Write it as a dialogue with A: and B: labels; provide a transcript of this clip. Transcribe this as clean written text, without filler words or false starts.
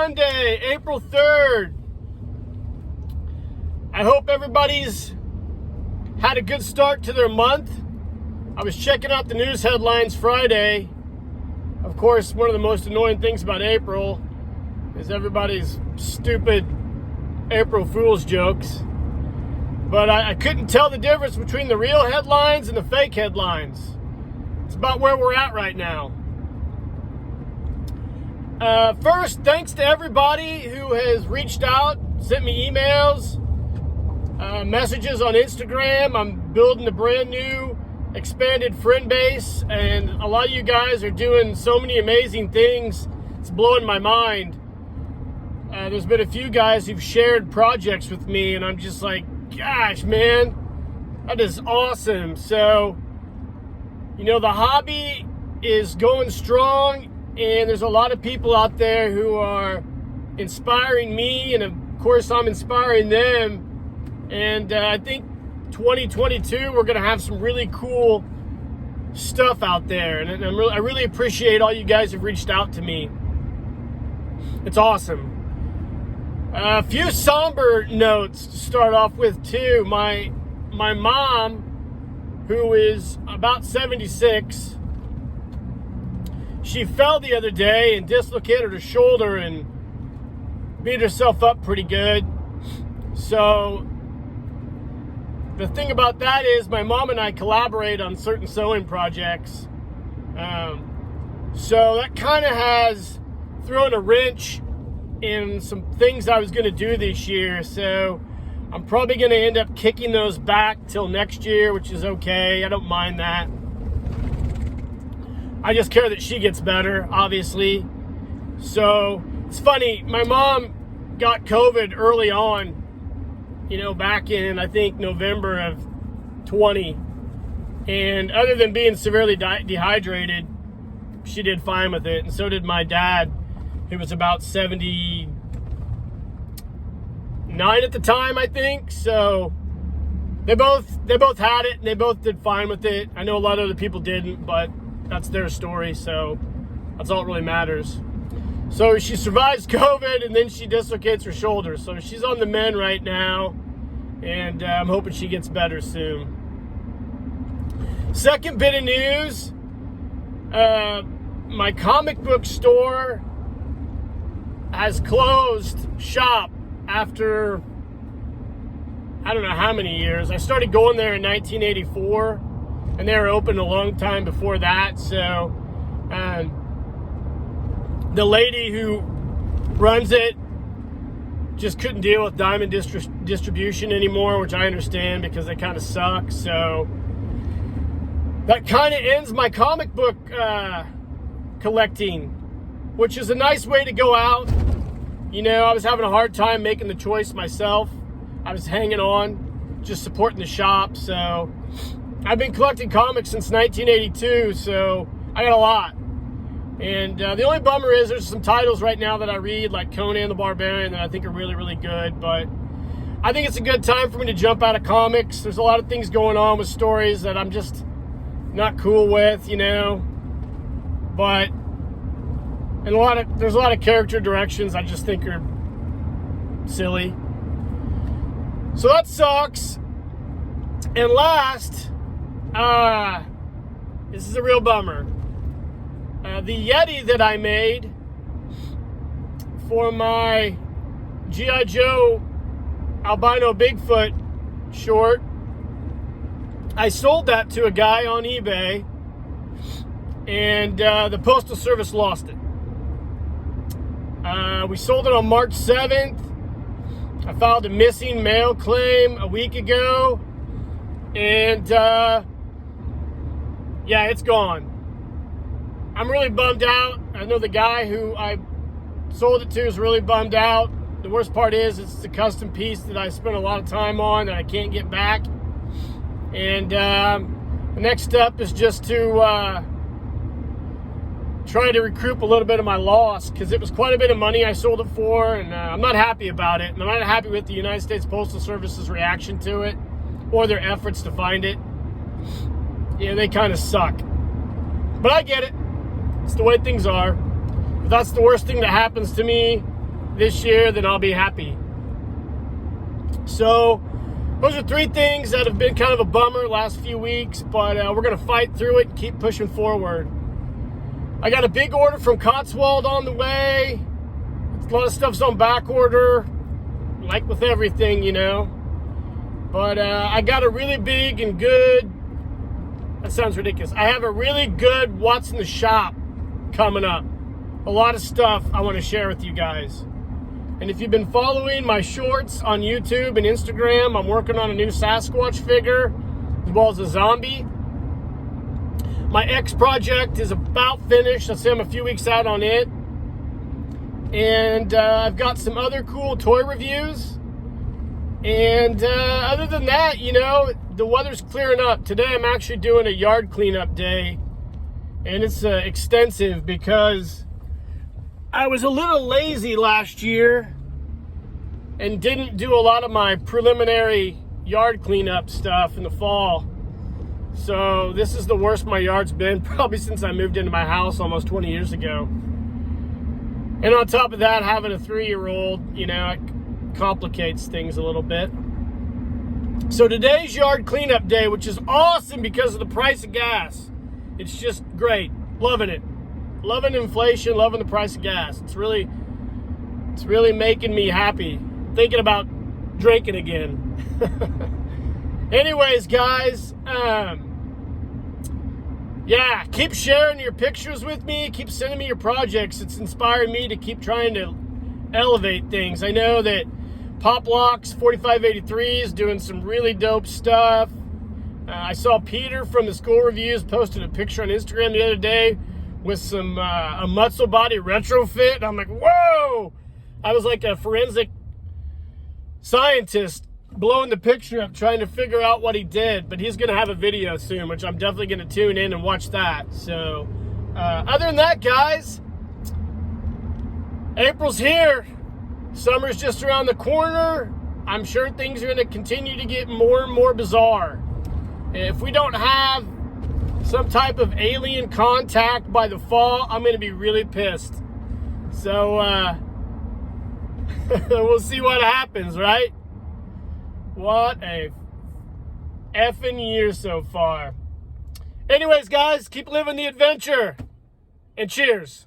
A: Sunday, April 3rd. I hope everybody's had a good start to their month. I was checking out the news headlines Friday. Of course, one of the most annoying things about April is everybody's stupid April Fool's jokes. But I couldn't tell the difference between the real headlines and the fake headlines. It's about where we're at right now. First, thanks to everybody who has reached out, sent me emails, messages on Instagram. I'm building a brand new expanded friend base, and a lot of you guys are doing so many amazing things. It's blowing my mind. There's been a few guys who've shared projects with me, and I'm just like, gosh, man, that is awesome. So, the hobby is going strong, and there's a lot of people out there who are inspiring me, and of course I'm inspiring them. And I think 2022 we're going to have some really cool stuff out there, and I really appreciate all you guys who've reached out to me. It's awesome. A few somber notes to start off with too. My mom, who is about 76, she fell the other day and dislocated her shoulder and beat herself up pretty good. So the thing about that is my mom and I collaborate on certain sewing projects. So that kind of has thrown a wrench in some things I was going to do this year. So I'm probably going to end up kicking those back till next year, which is okay. I don't mind that. I just care that she gets better, obviously. So it's funny, my mom got COVID early on, back in, I think, November of 20. And other than being severely dehydrated, she did fine with it. And so did my dad, who was about 79 at the time, I think. So they both had it, and they both did fine with it. I know a lot of other people didn't, but that's their story, so that's all that really matters. So she survives COVID, and then she dislocates her shoulder. So she's on the mend right now, and I'm hoping she gets better soon. Second bit of news, my comic book store has closed shop after I don't know how many years. I started going there in 1984, and they were open a long time before that. So the lady who runs it just couldn't deal with Diamond distribution anymore, which I understand because they kind of suck. So that kind of ends my comic book collecting, which is a nice way to go out. I was having a hard time making the choice myself. I was hanging on, just supporting the shop. So I've been collecting comics since 1982, so I got a lot. And the only bummer is there's some titles right now that I read, like Conan the Barbarian, that I think are really, really good. But I think it's a good time for me to jump out of comics. There's a lot of things going on with stories that I'm just not cool with, But there's a lot of character directions I just think are silly. So that sucks. And last, this is a real bummer. The Yeti that I made for my G.I. Joe albino Bigfoot short, I sold that to a guy on eBay, and the Postal Service lost it. We sold it on March 7th. I filed a missing mail claim a week ago, and it's gone. I'm really bummed out. I know the guy who I sold it to is really bummed out. The worst part is it's a custom piece that I spent a lot of time on that I can't get back. And the next step is just to try to recoup a little bit of my loss, because it was quite a bit of money I sold it for, and I'm not happy about it. And I'm not happy with the United States Postal Service's reaction to it or their efforts to find it. They kind of suck. But I get it. It's the way things are. If that's the worst thing that happens to me, this year, then I'll be happy. So those are 3 things that have been kind of a bummer last few weeks, but we're going to fight through it and keep pushing forward. I got a big order from Cotswold on the way. A lot of stuff's on back order, like with everything, you know. But I got a really big and good, that sounds ridiculous. I have a really good what's in the shop coming up. A lot of stuff I want to share with you guys. And if you've been following my shorts on YouTube and Instagram, I'm working on a new Sasquatch figure, as well as a zombie. My X project is about finished. I'll say I'm a few weeks out on it. And I've got some other cool toy reviews. And other than that, you know, the weather's clearing up. Today I'm actually doing a yard cleanup day. And it's extensive because I was a little lazy last year and didn't do a lot of my preliminary yard cleanup stuff in the fall. So this is the worst my yard's been probably since I moved into my house almost 20 years ago. And on top of that, having a 3-year-old, you know, it complicates things a little bit. So today's yard cleanup day, which is awesome because of the price of gas. It's just great. Loving it. Loving inflation, loving the price of gas. It's really making me happy. Thinking about drinking again. Anyways, guys, yeah, keep sharing your pictures with me. Keep sending me your projects. It's inspiring me to keep trying to elevate things. I know that Poplocks 4583 is doing some really dope stuff. I saw Peter from the School Reviews posted a picture on Instagram the other day with some a muscle body retrofit. And I'm like, whoa! I was like a forensic scientist blowing the picture up, trying to figure out what he did. But he's going to have a video soon, which I'm definitely going to tune in and watch that. So, other than that, guys, April's here. Summer's just around the corner. I'm sure things are going to continue to get more and more bizarre. If we don't have some type of alien contact by the fall, I'm going to be really pissed. So, we'll see what happens, right? What a effing year so far. Anyways, guys, keep living the adventure. And cheers.